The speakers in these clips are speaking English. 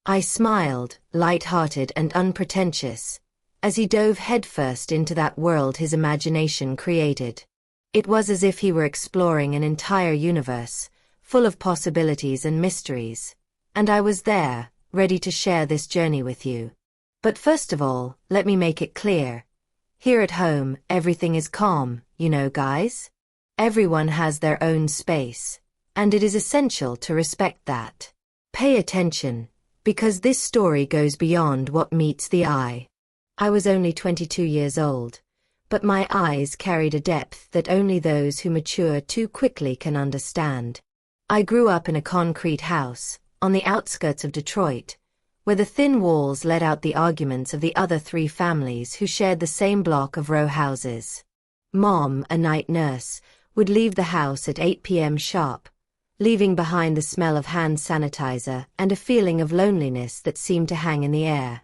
I smiled, light-hearted and unpretentious, as he dove headfirst into that world his imagination created. It was as if he were exploring an entire universe, full of possibilities and mysteries, and I was there, ready to share this journey with you. But first of all, let me make it clear. Here at home, everything is calm, you know, guys? Everyone has their own space, and it is essential to respect that. Pay attention, because this story goes beyond what meets the eye. I was only 22 years old, but my eyes carried a depth that only those who mature too quickly can understand. I grew up in a concrete house, on the outskirts of Detroit, where the thin walls let out the arguments of the other 3 families who shared the same block of row houses. Mom, a night nurse, would leave the house at 8 p.m. sharp, leaving behind the smell of hand sanitizer and a feeling of loneliness that seemed to hang in the air.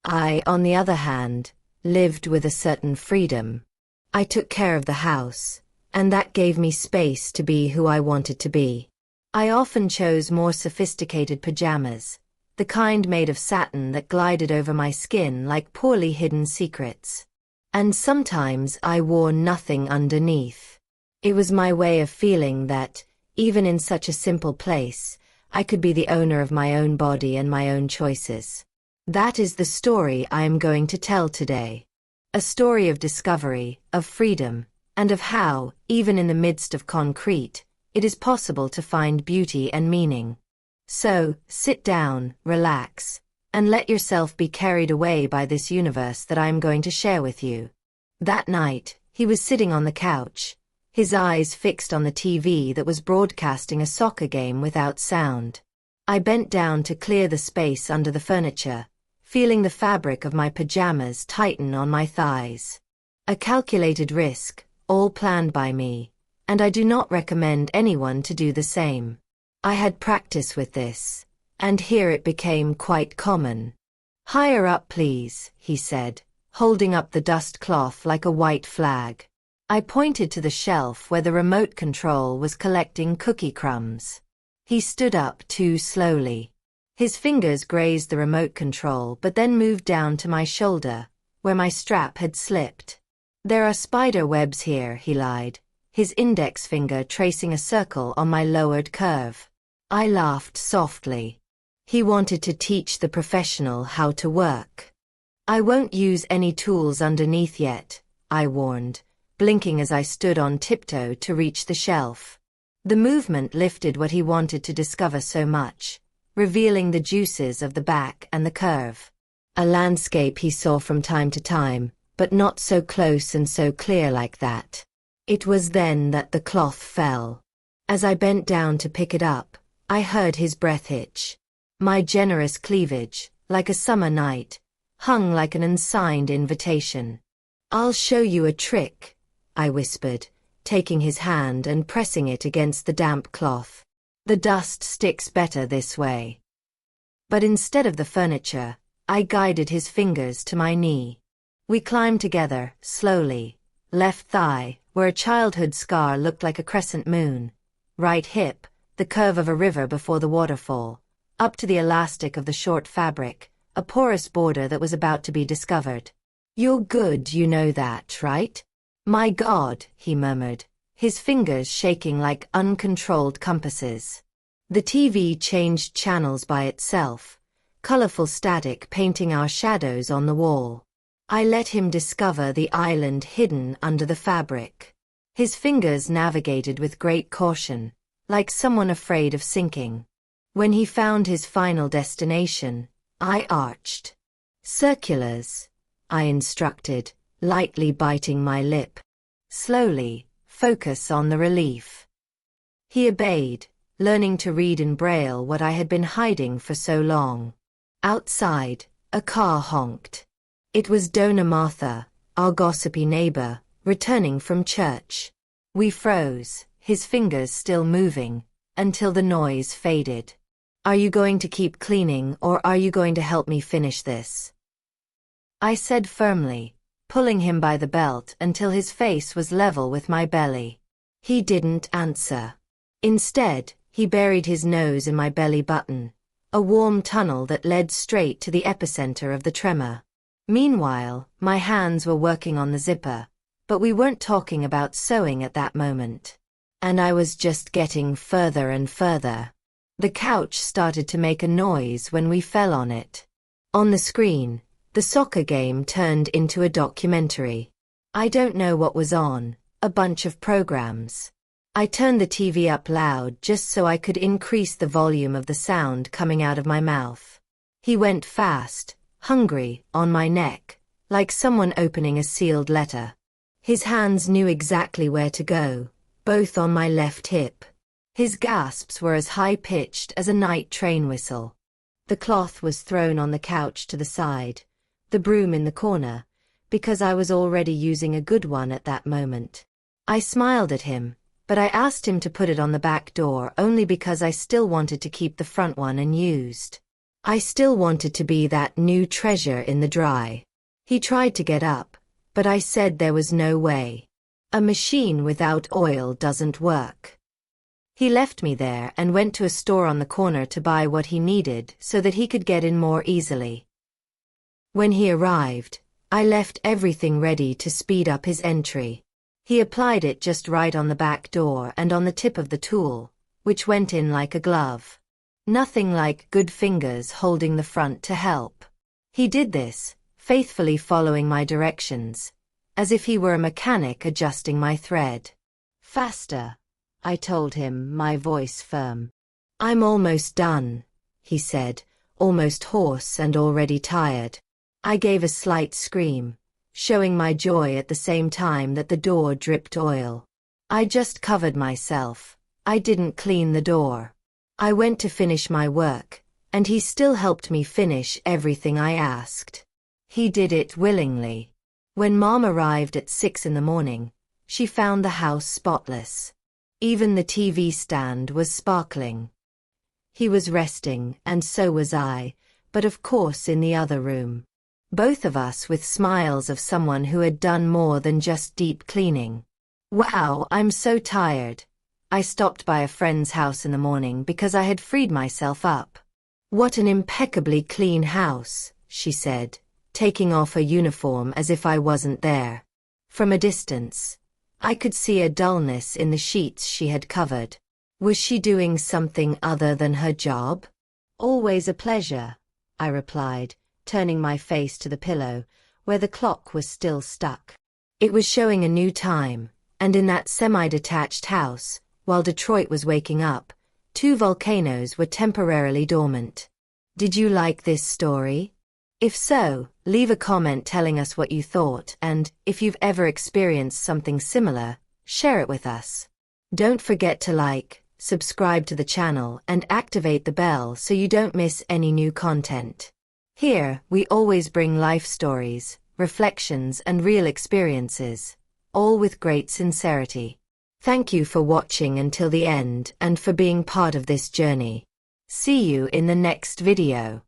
I, on the other hand, lived with a certain freedom. I took care of the house, and that gave me space to be who I wanted to be. I often chose more sophisticated pajamas, the kind made of satin that glided over my skin like poorly hidden secrets. And sometimes I wore nothing underneath. It was my way of feeling that, even in such a simple place, I could be the owner of my own body and my own choices. That is the story I am going to tell today. A story of discovery, of freedom, and of how, even in the midst of concrete, it is possible to find beauty and meaning. So, sit down, relax, and let yourself be carried away by this universe that I am going to share with you. That night, he was sitting on the couch, his eyes fixed on the TV that was broadcasting a soccer game without sound. I bent down to clear the space under the furniture, feeling the fabric of my pajamas tighten on my thighs. A calculated risk, all planned by me, and I do not recommend anyone to do the same. I had practice with this, and here it became quite common. "Higher up, please," he said, holding up the dust cloth like a white flag. I pointed to the shelf where the remote control was collecting cookie crumbs. He stood up too slowly. His fingers grazed the remote control but then moved down to my shoulder, where my strap had slipped. "There are spider webs here," he lied, his index finger tracing a circle on my lowered curve. I laughed softly. He wanted to teach the professional how to work. "I won't use any tools underneath yet," I warned, blinking as I stood on tiptoe to reach the shelf. The movement lifted what he wanted to discover so much, revealing the juices of the back and the curve. A landscape he saw from time to time, but not so close and so clear like that. It was then that the cloth fell. As I bent down to pick it up, I heard his breath hitch. My generous cleavage, like a summer night, hung like an unsigned invitation. "I'll show you a trick," I whispered, taking his hand and pressing it against the damp cloth. "The dust sticks better this way." But instead of the furniture, I guided his fingers to my knee. We climbed together, slowly, left thigh, where a childhood scar looked like a crescent moon, right hip, the curve of a river before the waterfall, up to the elastic of the short fabric, a porous border that was about to be discovered. "You're good, you know that, right?" "My God," he murmured, his fingers shaking like uncontrolled compasses. The TV changed channels by itself, colorful static painting our shadows on the wall. I let him discover the island hidden under the fabric. His fingers navigated with great caution, like someone afraid of sinking. When he found his final destination, I arched. "Circulars," I instructed, lightly biting my lip. "Slowly, focus on the relief." He obeyed, learning to read in Braille what I had been hiding for so long. Outside, a car honked. It was Dona Martha, our gossipy neighbor, returning from church. We froze, his fingers still moving, until the noise faded. "Are you going to keep cleaning or are you going to help me finish this?" I said firmly, pulling him by the belt until his face was level with my belly. He didn't answer. Instead, he buried his nose in my belly button, a warm tunnel that led straight to the epicenter of the tremor. Meanwhile, my hands were working on the zipper, but we weren't talking about sewing at that moment. And I was just getting further and further. The couch started to make a noise when we fell on it. On the screen, the soccer game turned into a documentary. I don't know what was on, a bunch of programs. I turned the TV up loud just so I could increase the volume of the sound coming out of my mouth. He went fast, hungry, on my neck, like someone opening a sealed letter. His hands knew exactly where to go, both on my left hip. His gasps were as high-pitched as a night train whistle. The cloth was thrown on the couch to the side, the broom in the corner, because I was already using a good one at that moment. I smiled at him, but I asked him to put it on the back door only because I still wanted to keep the front one unused. I still wanted to be that new treasure in the dry. He tried to get up, but I said there was no way. A machine without oil doesn't work. He left me there and went to a store on the corner to buy what he needed so that he could get in more easily. When he arrived, I left everything ready to speed up his entry. He applied it just right on the back door and on the tip of the tool, which went in like a glove. Nothing like good fingers holding the front to help. He did this, faithfully following my directions, as if he were a mechanic adjusting my thread. Faster, I told him, my voice firm. I'm almost done, he said, almost hoarse and already tired. I gave a slight scream, showing my joy at the same time that the door dripped oil. I just covered myself. I didn't clean the door. I went to finish my work, and he still helped me finish everything I asked. He did it willingly. When Mom arrived at 6 in the morning, she found the house spotless. Even the TV stand was sparkling. He was resting, and so was I, but of course in the other room. Both of us with smiles of someone who had done more than just deep cleaning. Wow, I'm so tired. I stopped by a friend's house in the morning because I had freed myself up. What an impeccably clean house, she said, taking off her uniform as if I wasn't there. From a distance, I could see a dullness in the sheets she had covered. Was she doing something other than her job? Always a pleasure, I replied, turning my face to the pillow, where the clock was still stuck. It was showing a new time, and in that semi-detached house, while Detroit was waking up, 2 volcanoes were temporarily dormant. Did you like this story? If so, leave a comment telling us what you thought, and, if you've ever experienced something similar, share it with us. Don't forget to like, subscribe to the channel, and activate the bell so you don't miss any new content. Here, we always bring life stories, reflections, and real experiences, all with great sincerity. Thank you for watching until the end and for being part of this journey. See you in the next video.